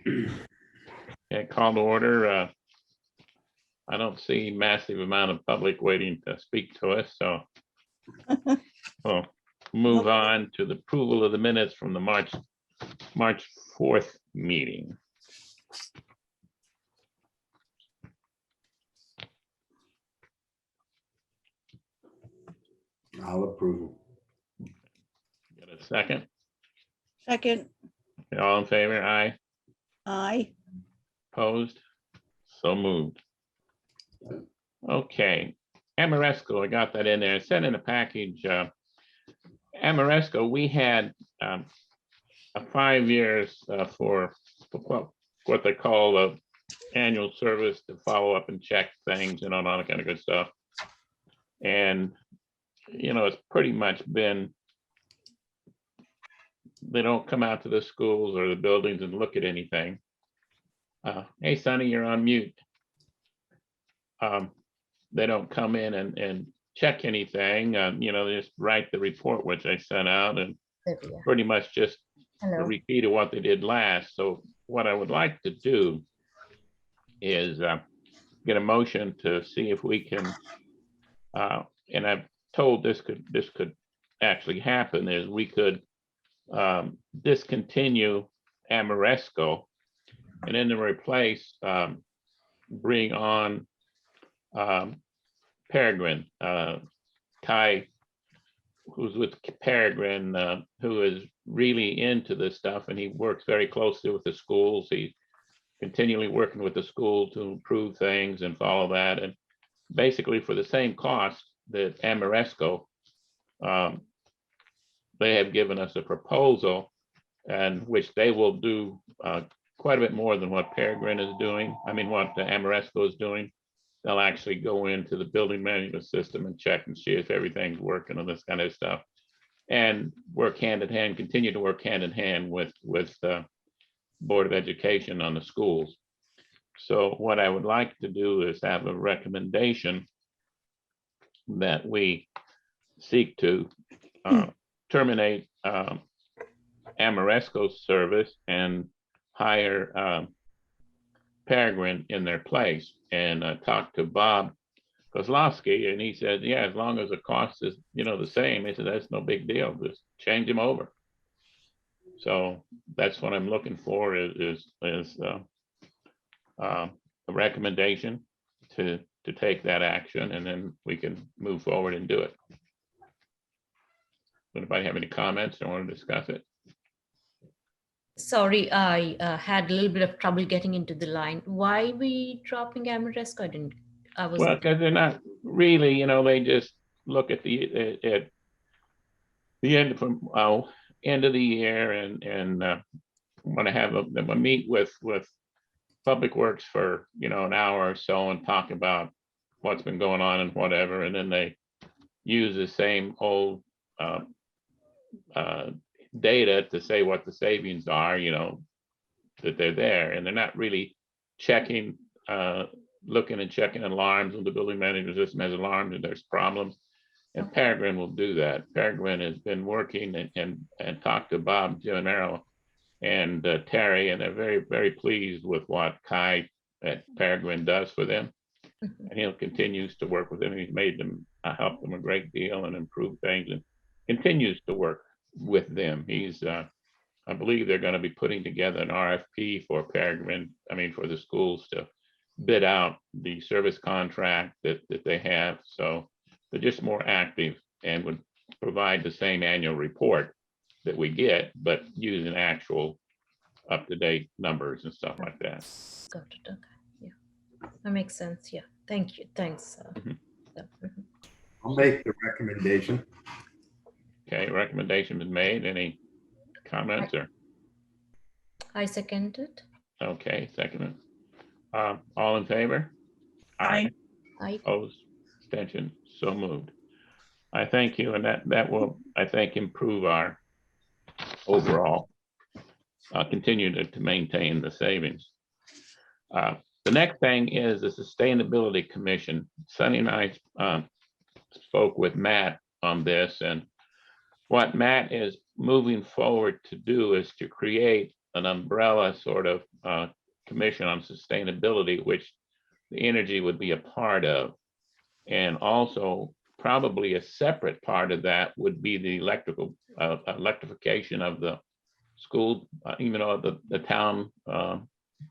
Okay, call to order. I don't see massive amount of public waiting to speak to us, so we'll move on to the approval of the minutes from the March 4th meeting. I'll approve. Get a second? Second, Okay, all in favor? Aye. aye. Opposed? So moved. Okay, Amoresco, I got that in there. Sent in a package. Amoresco, we had a 5 years for what they call the annual service to follow up and check things and all that kind of good stuff. And, you know, it's pretty much been, they don't come out to the schools or the buildings and look at anything. Hey, Sonny, you're on mute. They don't come in and check anything. You know, they just write the report, which I sent out, and pretty much just a repeat of what they did last. So what I would like to do is get a motion to see if we can, and I've told this could actually happen, is we could discontinue Amoresco and in the replace bring on Peregrine, Kai, who's with Peregrine, who is really into this stuff, and he works very closely with the schools. He's continually working with the school to improve things and follow that. And basically for the same cost that Amoresco, they have given us a proposal, and which they will do quite a bit more than what Peregrine is doing. I mean, what the Amoresco is doing. They'll actually go into the building management system and check and see if everything's working and this kind of stuff, and work hand in hand, continue to work hand in hand with the Board of Education on the schools. So what I would like to do is have a recommendation that we seek to terminate Amoresco's service and hire Peregrine in their place, and talked to Bob Kozlowski, and he said, yeah, as long as the cost is, you know, the same, he said, that's no big deal, just change him over. So that's what I'm looking for is a recommendation to take that action, and then we can move forward and do it. Anybody have any comments or want to discuss it? Sorry, I had a little bit of trouble getting into the line. Why we dropping Amoresco? Well, because they're not really, you know, they just look at the end from end of the year and want to have a meet with Public Works for, you know, an hour or so and talk about what's been going on and whatever, and then they use the same old data to say what the savings are, you know, that they're there, and they're not really checking, looking and checking alarms when the building management system has alarms and there's problems. And Peregrine will do that. Peregrine has been working and talked to Bob, Jim and Merrill and Terry, and they're very, very pleased with what Kai at Peregrine does for them. And he'll continues to work with them. He's made them, help them a great deal and improve things, and continues to work with them. He's, I believe they're going to be putting together an RFP for Peregrine, I mean, for the schools to bid out the service contract that they have. So they're just more active and would provide the same annual report that we get, but using actual up-to-date numbers and stuff like that. Got it. Okay. Yeah, that makes sense. Yeah. Thank you. Thanks. I'll make the recommendation. Okay, recommendation been made. Any comments or? I second it. Okay, second. All in favor? Aye. I Opposed, abstention, so moved. I thank you, and that will, I think, improve our overall, continue to maintain the savings. The next thing is the Sustainability Commission. Sonny and I spoke with Matt on this, and what Matt is moving forward to do is to create an umbrella sort of commission on sustainability, which the energy would be a part of. And also probably a separate part of that would be the electrification of the school, even though the town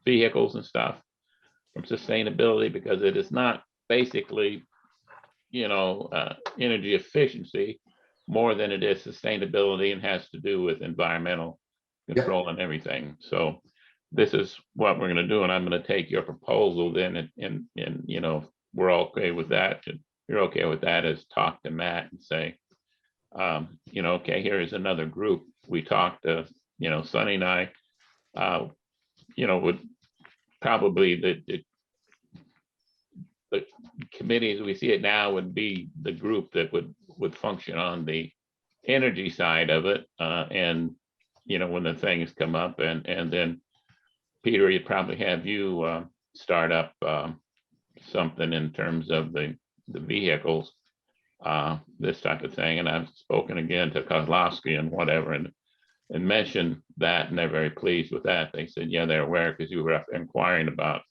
vehicles and stuff from sustainability, because it is not basically, energy efficiency more than it is sustainability, and has to do with environmental control and everything. So this is what we're going to do, and I'm going to take your proposal then, and we're okay with that. And you're okay with that, is talk to Matt and say, okay, here is another group. We talked to, Sonny and I, would probably the committee as we see it now would be the group that would function on the energy side of it. And, when the things come up, and then Peter, you'd probably have you start up something in terms of the vehicles, this type of thing. And I've spoken again to Kozlowski and whatever, and mentioned that, and they're very pleased with that. They said, yeah, they're aware, because you were up inquiring about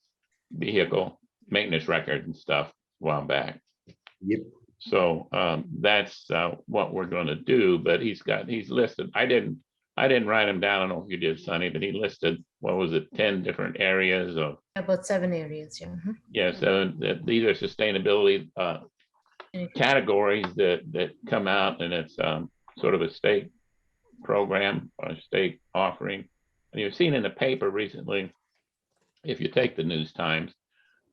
vehicle maintenance records and stuff a while back. Yep. So that's what we're going to do. But he's listed. I didn't write them down. I don't know if you did, Sonny, but he listed, what was it, 10 different areas of. About 7 areas, yeah. Yeah, so these are sustainability categories that come out, and it's sort of a state program or a state offering. And you've seen in the paper recently, if you take the News Times,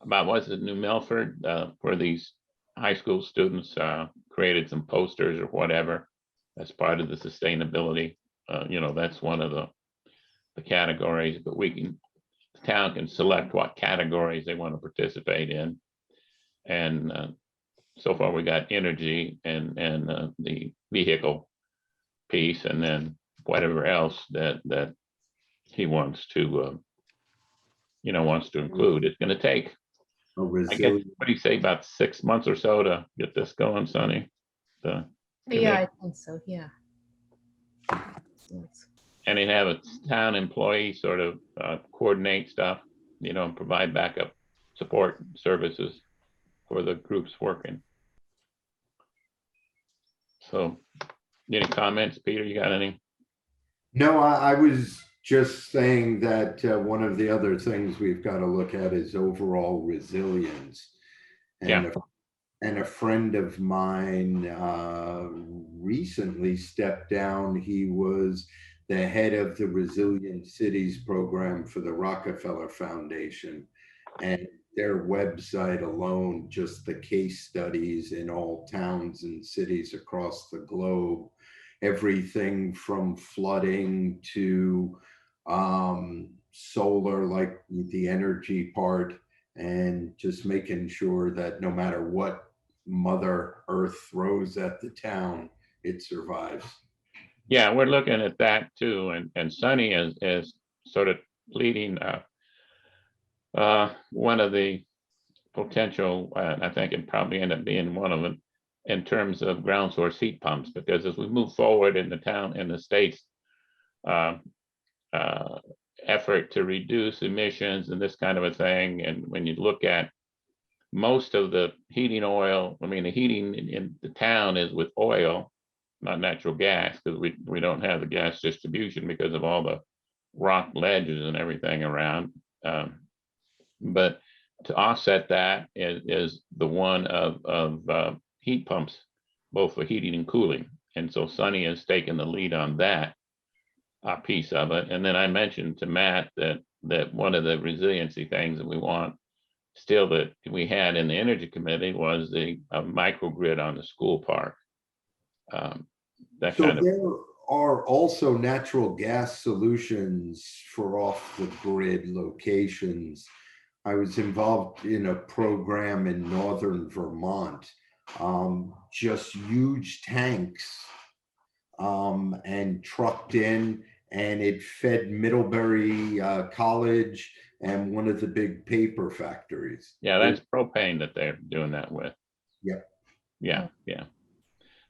about what's it, New Milford, where these high school students created some posters or whatever as part of the sustainability. That's one of the categories, but the town can select what categories they want to participate in. And so far we got energy and the vehicle piece, and then whatever else that he wants to include. It's going to take, I guess, what do you say, about 6 months or so to get this going, Sonny? Yeah, I think so, yeah. Yes. And they have a town employee sort of coordinate stuff, and provide backup support services for the groups working. So, any comments, Peter? You got any? No, I was just saying that one of the other things we've got to look at is overall resilience. And a friend of mine recently stepped down. He was the head of the Resilient Cities program for the Rockefeller Foundation. And their website alone, just the case studies in all towns and cities across the globe, everything from flooding to solar, like the energy part, and just making sure that no matter what Mother Earth throws at the town, it survives. Yeah, we're looking at that too, and Sonny is sort of leading one of the potential, I think it probably end up being one of them, in terms of ground source heat pumps, because as we move forward in the town, in the state's effort to reduce emissions and this kind of a thing, and when you look at most of the heating oil, the heating in the town is with oil, not natural gas, because we don't have the gas distribution because of all the rock ledges and everything around. But to offset that is the one of heat pumps, both for heating and cooling. And so Sonny has taken the lead on that piece of it. And then I mentioned to Matt that one of the resiliency things that we want still that we had in the Energy Committee was the microgrid on the school park. So there are also natural gas solutions for off the grid locations. I was involved in a program in northern Vermont, just huge tanks and trucked in, and it fed Middlebury College and one of the big paper factories. Yeah, that's propane that they're doing that with. Yep. Yeah.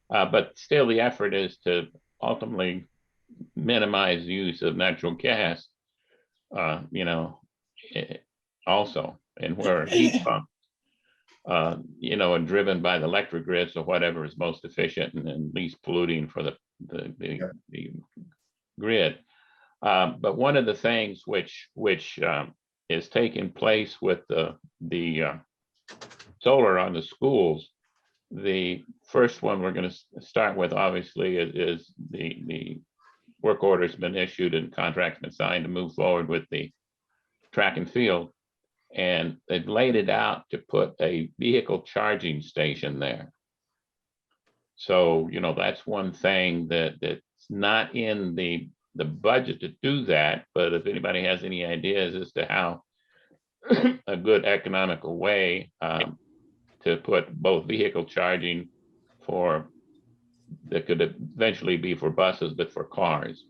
But still, the effort is to ultimately minimize the use of natural gas you know, also, and where heat pumps, you know, are driven by the electric grid, so whatever is most efficient and least polluting for the grid. But one of the things which is taking place with the solar on the schools, the first one we're going to start with, obviously, is the work order's been issued and contract's been signed to move forward with the track and field. And they've laid it out to put a vehicle charging station there. So, you know, that's one thing that's not in the budget to do that. But if anybody has any ideas as to how a good economical way to put both vehicle charging for, that could eventually be for buses, but for cars,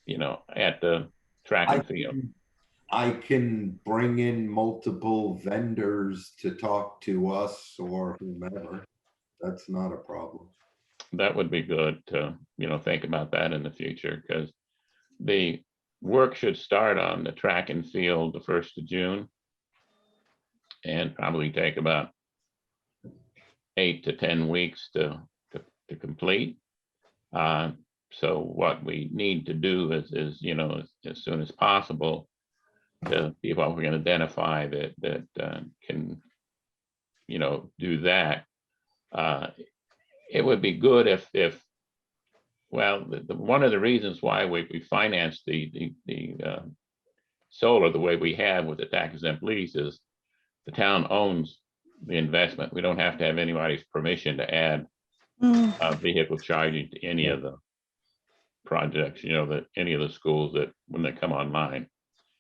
you know, at the track and field. I can bring in multiple vendors to talk to us or whomever. That's not a problem. That would be good to, you know, think about that in the future, because the work should start on the track and field the 1st of June and probably take about 8 to 10 weeks to complete. So what we need to do is, you know, as soon as possible, to see what we can identify that can, you know, do that. It would be good if well, one of the reasons why we financed the solar the way we have with the tax exempt lease is the town owns the investment. We don't have to have anybody's permission to add vehicle charging to any of the projects, you know, that any of the schools that when they come online.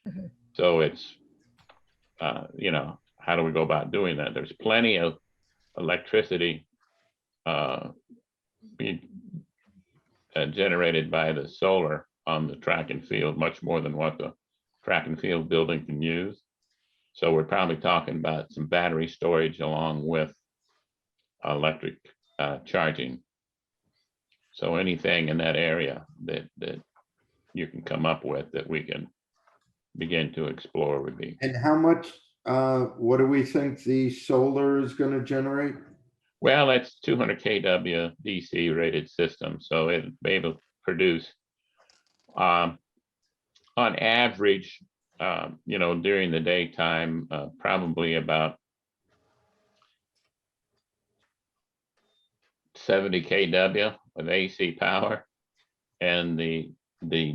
Mhm. So it's, you know, how do we go about doing that? There's plenty of electricity being generated by the solar on the track and field, much more than what the track and field building can use. So we're probably talking about some battery storage along with electric charging. So anything in that area that you can come up with that we can begin to explore would be. And how much, what do we think the solar is going to generate? Well, it's 200 kW DC rated system, so it'll be able to produce, on average, you know, during the daytime, probably about 70 kW of AC power, and the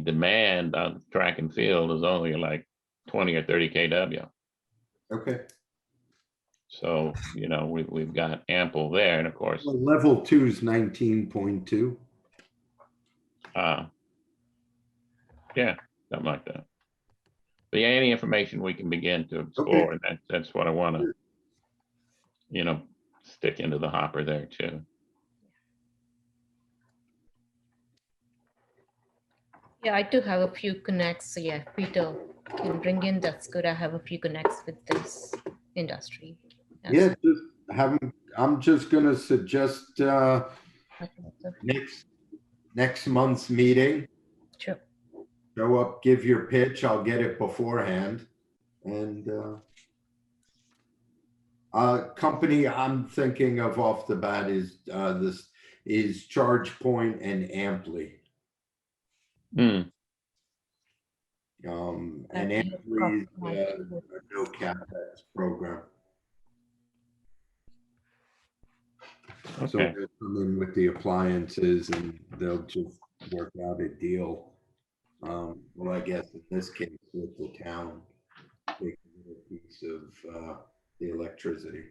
demand on track and field is only like 20 or 30 kW. Okay. So, you know, we've got ample there, and of course, Well, level 2 is 19.2. yeah, something like that. But yeah, any information we can begin to explore, and that's what I want to, you know, stick into the hopper there too. Yeah, I do have a few connects. So yeah, Peter can bring in. That's good. I have a few connects with this industry. Yeah, just I'm just going to suggest next month's meeting. Sure. Show up, give your pitch. I'll get it beforehand. And company I'm thinking of off the bat is ChargePoint and Amply. And Amply is a no CapEx program. So Okay. they'll come in with the appliances and they'll just work out a deal. Well, I guess in this case with the town, taking a piece of the electricity.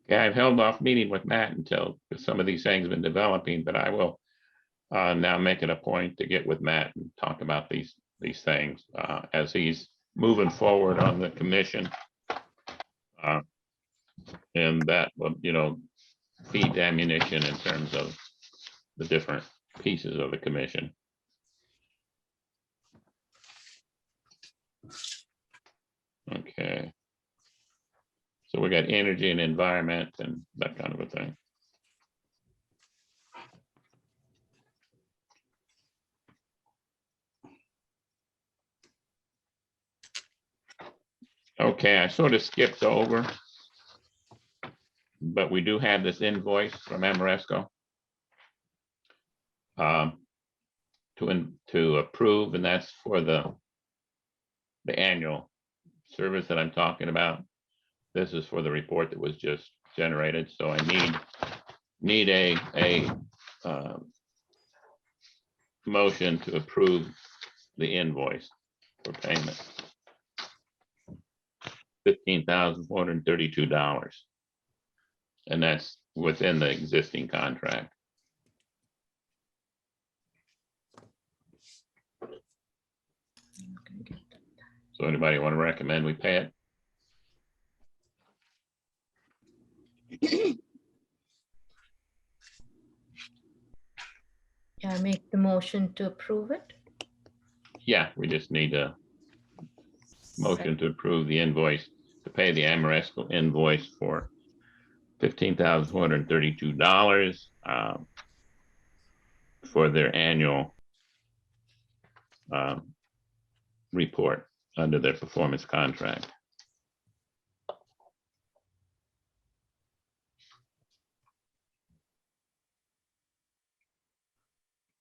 Yeah, I've held off meeting with Matt until some of these things have been developing, but I will now make it a point to get with Matt and talk about these things as he's moving forward on the commission. And that will, you know, feed ammunition in terms of the different pieces of the commission. Okay. So we got energy and environment and that kind of a thing. Okay, I sort of skipped over. But we do have this invoice from Amoresco. To approve, and that's for the annual service that I'm talking about. This is for the report that was just generated, so I need a motion to approve the invoice for payment. $15,432. And that's within the existing contract. So anybody want to recommend we pay it? Yeah, make the motion to approve it. Yeah, we just need a motion to approve the invoice, to pay the Amoresco invoice for $15,432 for their annual report under their performance contract.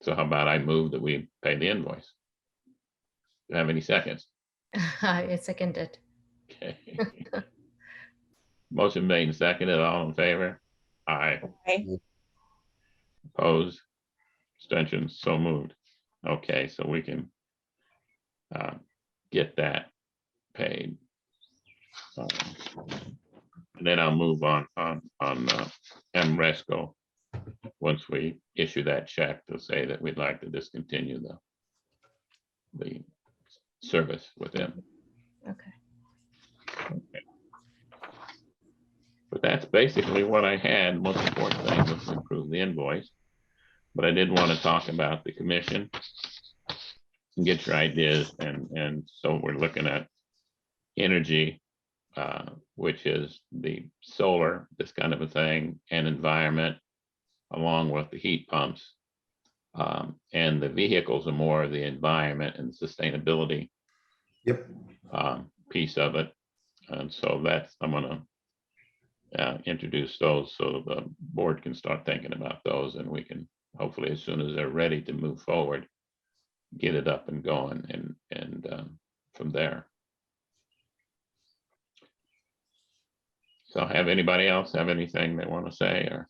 So how about I move that we pay the invoice? Do you have any seconds? I second it. Okay. Motion made and seconded, all in favor? Aye. Aye. Opposed? Abstentions? So moved. Okay, so we can get that paid. And then I'll move on Amoresco once we issue that check to say that we'd like to discontinue the service with them. Okay. But that's basically what I had. Most important thing was to approve the invoice. But I did want to talk about the commission and get your ideas. And so we're looking at energy, which is the solar, this kind of a thing, and environment, along with the heat pumps. And the vehicles are more of the environment and sustainability Yep. piece of it. And so that's, I'm gonna introduce those so the board can start thinking about those, and we can hopefully, as soon as they're ready to move forward, get it up and going and from there. So have anybody else have anything they want to say, or?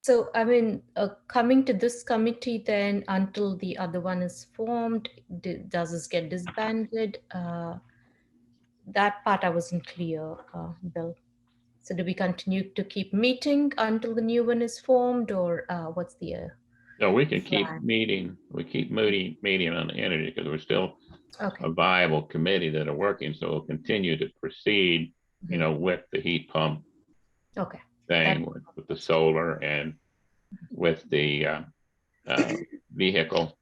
So, I mean, coming to this committee then until the other one is formed, does this get disbanded? That part I wasn't clear, Bill. So do we continue to keep meeting until the new one is formed, or what's the? No, we can keep Right. meeting, we keep meeting on the energy because we're still Okay. a viable committee that are working, so we'll continue to proceed, you know, with the heat pump Okay. thing, with the solar and with the vehicle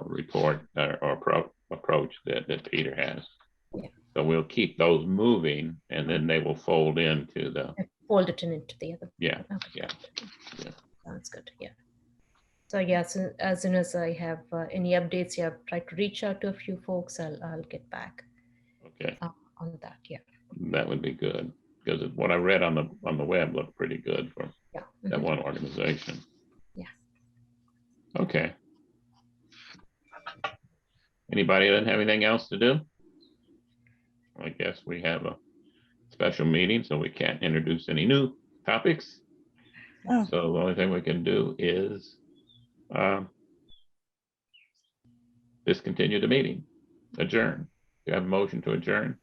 report or approach that Peter has. Yeah. So we'll keep those moving, and then they will fold into the, Fold it into the other. yeah, Okay. yeah, yeah. Sounds good. Yeah. So yeah, so as soon as I have any updates, yeah, I've tried to reach out to a few folks. I'll get back Okay, on that. Yeah. that would be good, because what I read on the web looked pretty good for Yeah. that one organization. Yeah. Okay. Anybody that have anything else to do? I guess we have a special meeting, so we can't introduce any new topics. Oh. So the only thing we can do is discontinue the meeting, adjourn. Do you have a motion to adjourn?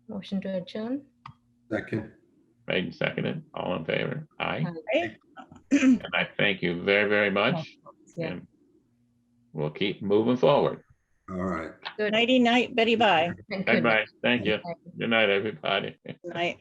Motion to adjourn. Second. Made and seconded, all in favor? Aye. Aye. And I thank you very, very much. Yeah. And we'll keep moving forward. All right. Good. Nighty night, Betty bye. Good Bye night. bye. Thank you. Good night, everybody. Night.